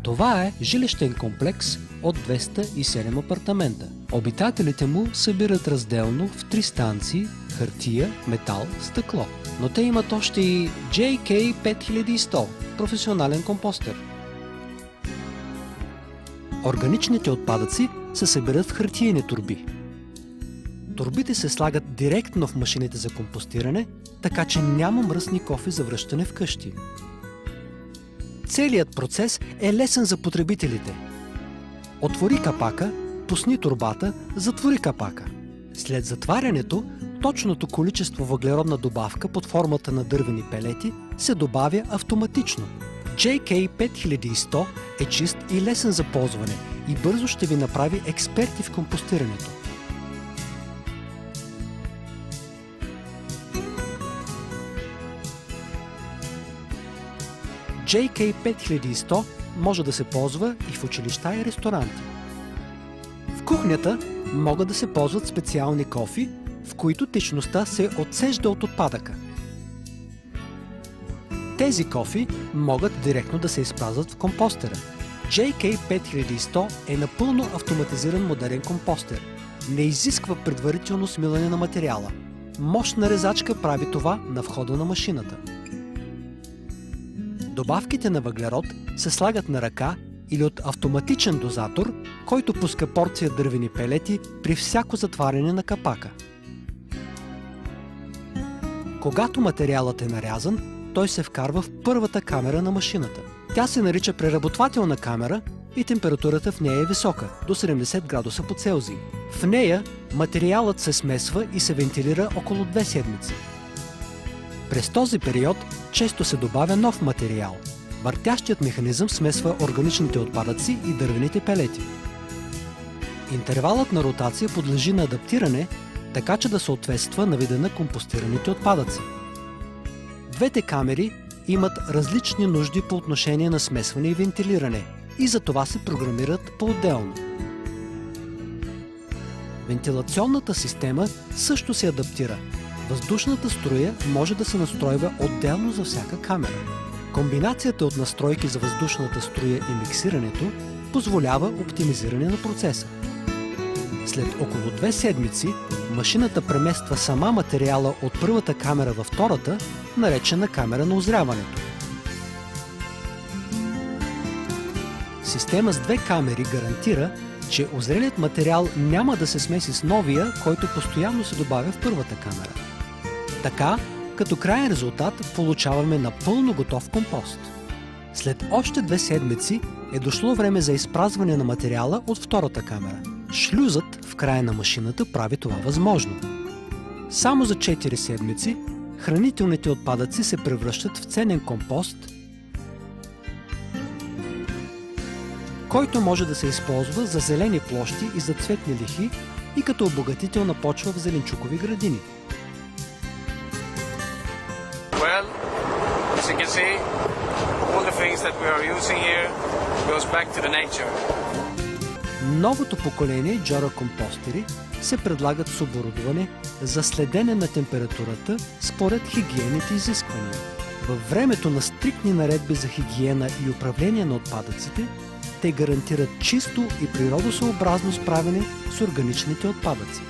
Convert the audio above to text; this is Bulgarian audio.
Това е жилищен комплекс от 207 апартамента. Обитателите му събират разделно в 3 станции хартия, метал, стъкло. Но те имат още и JK5100 професионален компостер. Органичните отпадъци се събират в хартиени торби. Торбите се слагат директно в машините за компостиране, така че няма мръсни кофи за връщане вкъщи. Целият процес е лесен за потребителите. Отвори капака, пусни торбата, затвори капака. След затварянето, точното количество въглеродна добавка под формата на дървени пелети се добавя автоматично. JK5100 е чист и лесен за ползване и бързо ще ви направи експерти в компостирането. JK5100 може да се ползва и в училища и ресторанти. В кухнята могат да се ползват специални кофи, в които течността се отсежда от отпадъка. Тези кофи могат директно да се изпразват в компостера. JK5100 е напълно автоматизиран модерен компостер. Не изисква предварително смилане на материала. Мощна резачка прави това на входа на машината. Добавките на въглерод се слагат на ръка или от автоматичен дозатор, който пуска порция дървени пелети при всяко затваряне на капака. Когато материалът е нарязан, той се вкарва в първата камера на машината. Тя се нарича преработвателна камера и температурата в нея е висока, до 70 градуса по Целзий. В нея материалът се смесва и се вентилира около 2 седмици. През този период често се добавя нов материал. Въртящият механизъм смесва органичните отпадъци и дървените пелети. Интервалът на ротация подлежи на адаптиране, така че да съответства на вида на компостираните отпадъци. Двете камери имат различни нужди по отношение на смесване и вентилиране и за това се програмират по-отделно. Вентилационната система също се адаптира. Въздушната струя може да се настройва отделно за всяка камера. Комбинацията от настройки за въздушната струя и миксирането позволява оптимизиране на процеса. След около 2 седмици машината премества сама материала от първата камера във втората, наречена камера на озряването. Система с 2 камери гарантира, че озрелият материал няма да се смеси с новия, който постоянно се добавя в първата камера. Така, като краен резултат, получаваме напълно готов компост. След още 2 седмици е дошло време за изпразване на материала от втората камера. Шлюзът в края на машината прави това възможно. Само за 4 седмици хранителните отпадъци се превръщат в ценен компост, който може да се използва за зелени площи и за цветни лихи и като обогатител на почва в зеленчукови градини. Well, as you can see, all the things that we are using here goes back to the nature. Новото поколение Jora компостери се предлагат с оборудване за следене на температурата според хигиенните изисквания. Във времето на стриктни наредби за хигиена и управление на отпадъците, те гарантират чисто и природосъобразно справяне с органичните отпадъци.